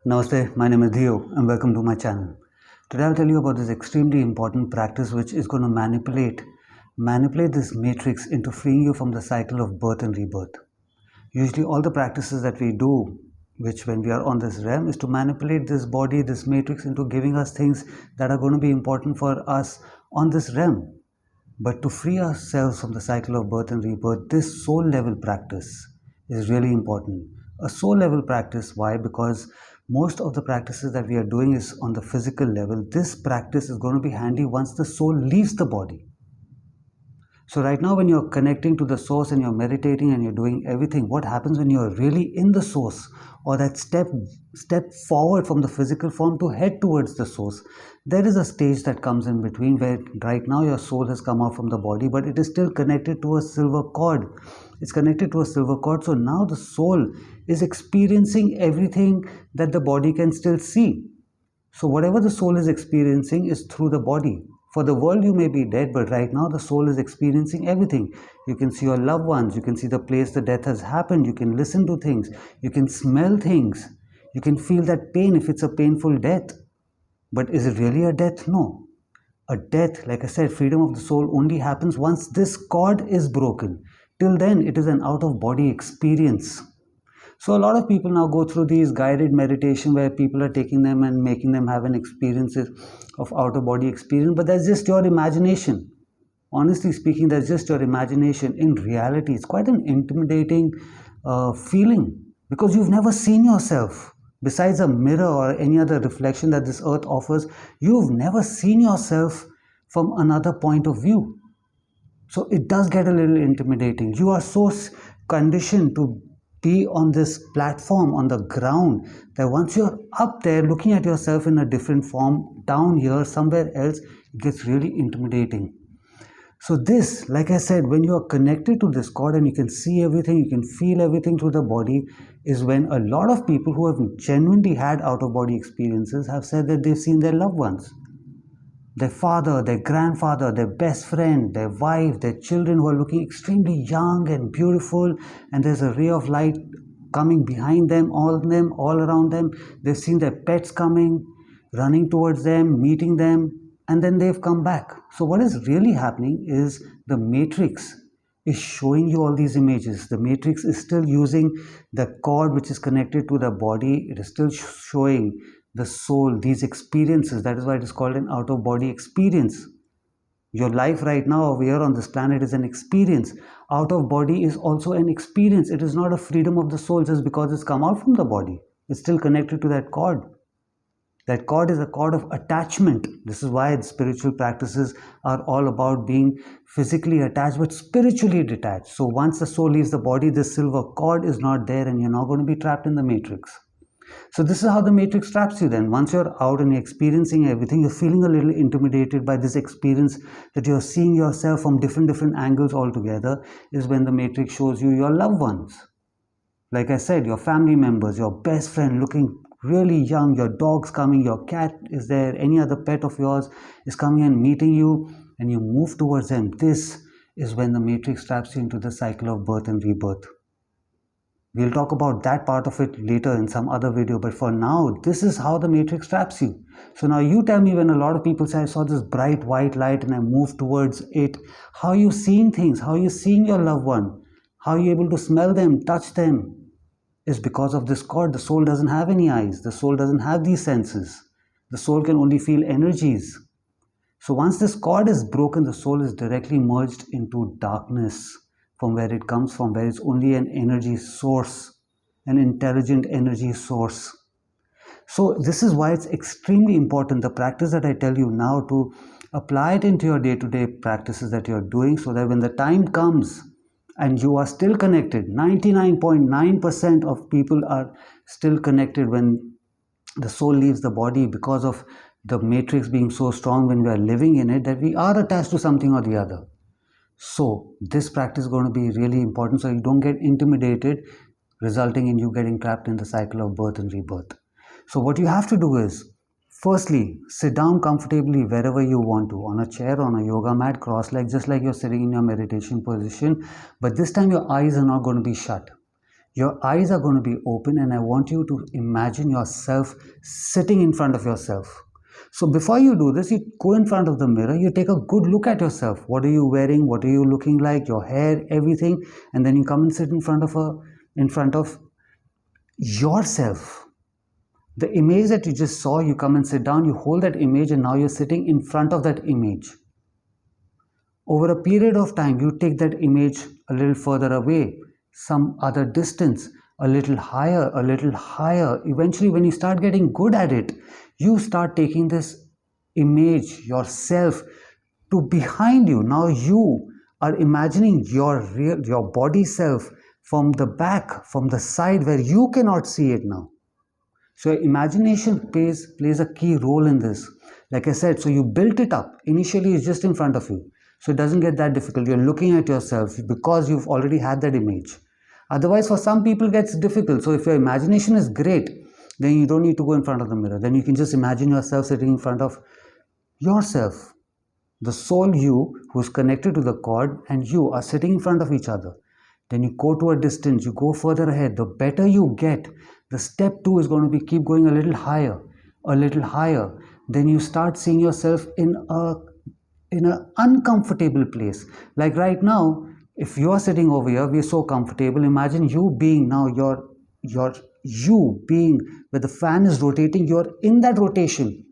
Namaste, my name is Dhieyo and welcome to my channel. Today I'll tell you about this extremely important practice which is going to manipulate this matrix into freeing you from the cycle of birth and rebirth. Usually all the practices that we do, which when we are on this realm, is to manipulate this body, this matrix into giving us things that are going to be important for us on this realm. But to free ourselves from the cycle of birth and rebirth, this soul level practice is really important. A soul level practice, why? Because most of the practices that we are doing is on the physical level. This practice is going to be handy once the soul leaves the body. So right now when you're connecting to the source and you're meditating and you're doing everything, what happens when you're really in the source, or that step forward from the physical form to head towards the source? There is a stage that comes in between where right now your soul has come out from the body, but it is still connected to a silver cord. It's connected to a silver cord. So now the soul is experiencing everything that the body can still see. So whatever the soul is experiencing is through the body. For the world you may be dead, but right now the soul is experiencing everything. You can see your loved ones, you can see the place the death has happened, you can listen to things, you can smell things, you can feel that pain if it's a painful death. But is it really a death? No. A death, like I said, freedom of the soul only happens once this cord is broken. Till then it is an out-of-body experience. So a lot of people now go through these guided meditation where people are taking them and making them have an experiences of out-of-body experience, but that's just your imagination. Honestly speaking, that's just your imagination. In reality, it's quite an intimidating feeling because you've never seen yourself. Besides a mirror or any other reflection that this earth offers, you've never seen yourself from another point of view. So it does get a little intimidating. You are so conditioned to be on this platform on the ground that once you're up there looking at yourself in a different form down here somewhere else, it gets really intimidating. So this, like I said, when you are connected to this cord and you can see everything, you can feel everything through the body, is when a lot of people who have genuinely had out-of-body experiences have said that they've seen their loved ones, their father, their grandfather, their best friend, their wife, their children who are looking extremely young and beautiful, and there's a ray of light coming behind them, all around them. They've seen their pets coming, running towards them, meeting them, and then they've come back. So what is really happening is the matrix is showing you all these images. The matrix is still using the cord which is connected to the body. It is still showing the soul these experiences. That is why it is called an out-of-body experience. Your life right now over here on this planet is an experience. Out of body is also an experience. It is not a freedom of the soul just because it's come out from the body. It's still connected to that cord. That cord is a cord of attachment. This is why the spiritual practices are all about being physically attached but spiritually detached. So once the soul leaves the body, this silver cord is not there and you're not going to be trapped in the matrix. So this is how the matrix traps you then. Once you're out and you're experiencing everything, you're feeling a little intimidated by this experience that you're seeing yourself from different angles altogether, is when the matrix shows you your loved ones. Like I said, your family members, your best friend looking really young, your dog's coming, your cat is there, any other pet of yours is coming and meeting you, and you move towards them. This is when the matrix traps you into the cycle of birth and rebirth. We'll talk about that part of it later in some other video, but for now, this is how the matrix traps you. So now you tell me, when a lot of people say, I saw this bright white light and I moved towards it, how are you seeing things? How are you seeing your loved one? How are you able to smell them, touch them? It's because of this cord. The soul doesn't have any eyes. The soul doesn't have these senses. The soul can only feel energies. So once this cord is broken, the soul is directly merged into darkness, from where it comes from, where it's only an energy source, an intelligent energy source. So this is why it's extremely important, the practice that I tell you now, to apply it into your day-to-day practices that you're doing, so that when the time comes and you are still connected, 99.9% of people are still connected when the soul leaves the body, because of the matrix being so strong when we are living in it, that we are attached to something or the other. So this practice is going to be really important so you don't get intimidated, resulting in you getting trapped in the cycle of birth and rebirth. So what you have to do is, firstly, sit down comfortably wherever you want to, on a chair, on a yoga mat, cross-legged, just like you're sitting in your meditation position. But this time your eyes are not going to be shut. Your eyes are going to be open, and I want you to imagine yourself sitting in front of yourself. So before you do this, you go in front of the mirror, you take a good look at yourself. What are you wearing? What are you looking like? Your hair, everything. And then you come and sit in front of yourself. The image that you just saw, you come and sit down, you hold that image, and now you're sitting in front of that image. Over a period of time, you take that image a little further away, some other distance, a little higher, a little higher. Eventually, when you start getting good at it, you start taking this image, yourself, to behind you. Now you are imagining your body self from the back, from the side where you cannot see it now. So imagination plays a key role in this. Like I said, so you built it up. Initially, it's just in front of you. So it doesn't get that difficult. You're looking at yourself because you've already had that image. Otherwise, for some people, it gets difficult. So if your imagination is great, then you don't need to go in front of the mirror. Then you can just imagine yourself sitting in front of yourself. The soul you, who is connected to the cord, and you are sitting in front of each other. Then you go to a distance, you go further ahead. The better you get, the step 2 is going to be keep going a little higher, a little higher. Then you start seeing yourself in an uncomfortable place. Like right now, if you're sitting over here, we're so comfortable. Imagine you being now, you being where the fan is rotating, you're in that rotation.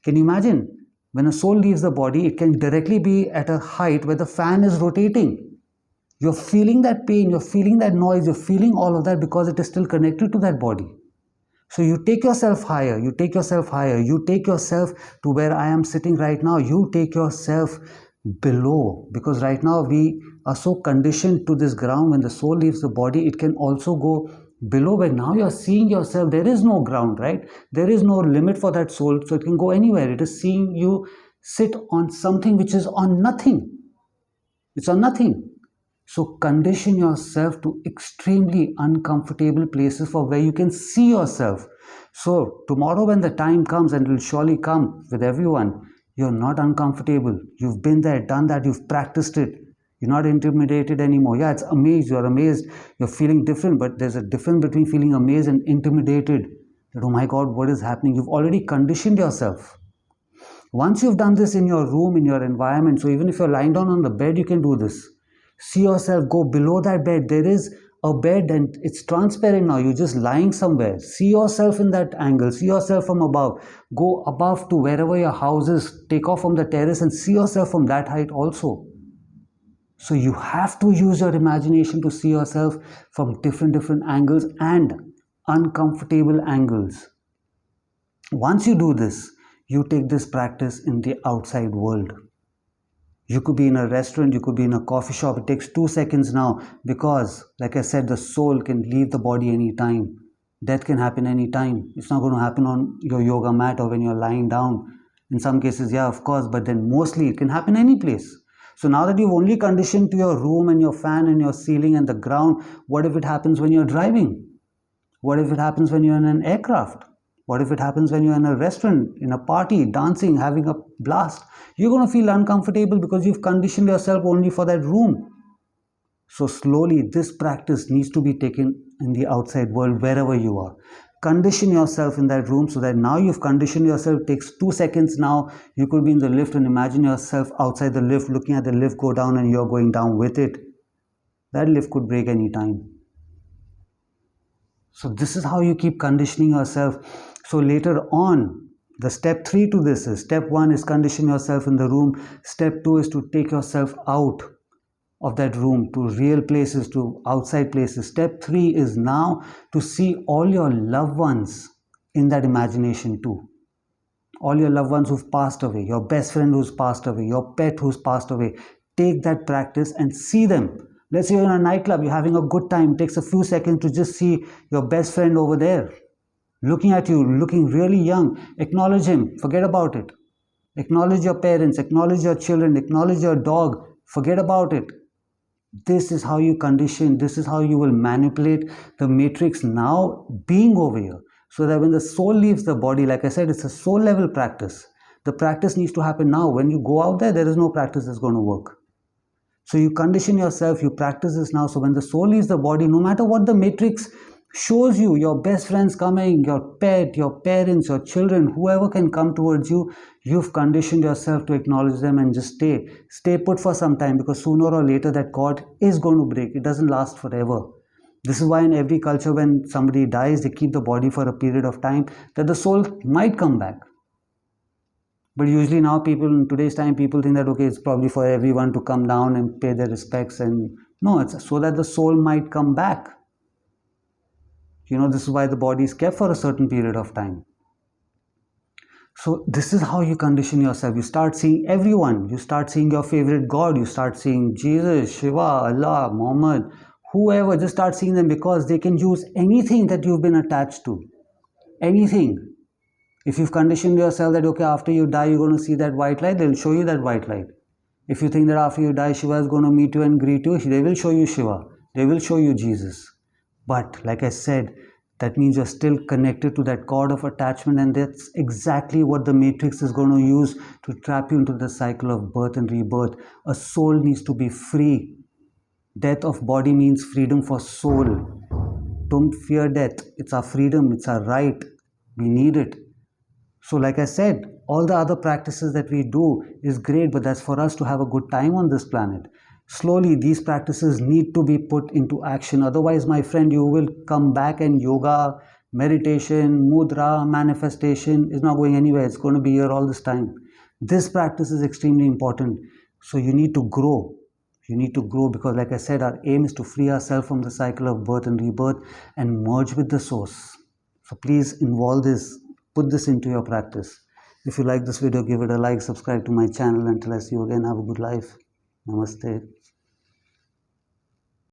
Can you imagine? When a soul leaves the body, it can directly be at a height where the fan is rotating. You're feeling that pain, you're feeling that noise, you're feeling all of that because it is still connected to that body. So you take yourself higher, you take yourself higher, you take yourself to where I am sitting right now, you take yourself below, because right now we are so conditioned to this ground. When the soul leaves the body, it can also go below, where now you're seeing yourself. There is no ground, right? There is no limit for that soul, so it can go anywhere. It is seeing you sit on something which is on nothing. It's on nothing. So condition yourself to extremely uncomfortable places for where you can see yourself. So tomorrow when the time comes, and it will surely come with everyone, you're not uncomfortable. You've been there, done that, you've practiced it. You're not intimidated anymore. Yeah, it's amazed, you're amazed, you're feeling different, but there's a difference between feeling amazed and intimidated. That, oh my God, what is happening? You've already conditioned yourself. Once you've done this in your room, in your environment, so even if you're lying down on the bed, you can do this. See yourself go below that bed. There is a bed and it's transparent now. You're just lying somewhere. See yourself in that angle. See yourself from above. Go above to wherever your house is. Take off from the terrace and see yourself from that height also. So you have to use your imagination to see yourself from different angles and uncomfortable angles. Once you do this, you take this practice in the outside world. You could be in a restaurant, you could be in a coffee shop. It takes 2 seconds now because, like I said, the soul can leave the body anytime. Death can happen anytime. It's not going to happen on your yoga mat or when you're lying down. In some cases, yeah, of course, but then mostly it can happen any place. So now that you've only conditioned to your room and your fan and your ceiling and the ground, what if it happens when you're driving? What if it happens when you're in an aircraft? What if it happens when you're in a restaurant, in a party, dancing, having a blast? You're going to feel uncomfortable because you've conditioned yourself only for that room. So slowly, this practice needs to be taken in the outside world, wherever you are. Condition yourself in that room so that now you've conditioned yourself. It takes 2 seconds now. You could be in the lift and imagine yourself outside the lift, looking at the lift go down and you're going down with it. That lift could break any time. So this is how you keep conditioning yourself. So later on, the step 3 to this is, step 1 is condition yourself in the room. Step 2 is to take yourself out of that room to real places, to outside places. Step 3 is now to see all your loved ones in that imagination too. All your loved ones who've passed away, your best friend who's passed away, your pet who's passed away. Take that practice and see them. Let's say you're in a nightclub, you're having a good time. It takes a few seconds to just see your best friend over there, looking at you, looking really young. Acknowledge him. Forget about it. Acknowledge your parents. Acknowledge your children. Acknowledge your dog. Forget about it. This is how you condition. This is how you will manipulate the matrix now being over here. So that when the soul leaves the body, like I said, it's a soul level practice. The practice needs to happen now. When you go out there, there is no practice that's going to work. So you condition yourself, you practice this now. So when the soul leaves the body, no matter what the matrix shows you, your best friends coming, your pet, your parents, your children, whoever can come towards you, you've conditioned yourself to acknowledge them and just stay put for some time, because sooner or later that cord is going to break. It doesn't last forever. This is why in every culture, when somebody dies, they keep the body for a period of time, that the soul might come back. But usually now people, in today's time, people think that, okay, it's probably for everyone to come down and pay their respects. And no, it's so that the soul might come back. This is why the body is kept for a certain period of time. So this is how you condition yourself. You start seeing everyone. You start seeing your favorite God. You start seeing Jesus, Shiva, Allah, Muhammad, whoever. Just start seeing them, because they can use anything that you've been attached to. Anything. If you've conditioned yourself that, okay, after you die, you're going to see that white light, they'll show you that white light. If you think that after you die, Shiva is going to meet you and greet you, they will show you Shiva. They will show you Jesus. But like I said, that means you're still connected to that cord of attachment, and that's exactly what the matrix is going to use to trap you into the cycle of birth and rebirth. A soul needs to be free. Death of body means freedom for soul. Don't fear death. It's our freedom. It's our right. We need it. So like I said, all the other practices that we do is great, but that's for us to have a good time on this planet. Slowly, these practices need to be put into action. Otherwise, my friend, you will come back, and yoga, meditation, mudra, manifestation is not going anywhere. It's going to be here all this time. This practice is extremely important. So you need to grow. You need to grow, because like I said, our aim is to free ourselves from the cycle of birth and rebirth and merge with the source. So please involve this. Put this into your practice. If you like this video, give it a like, subscribe to my channel. Until I see you again, have a good life. Namaste.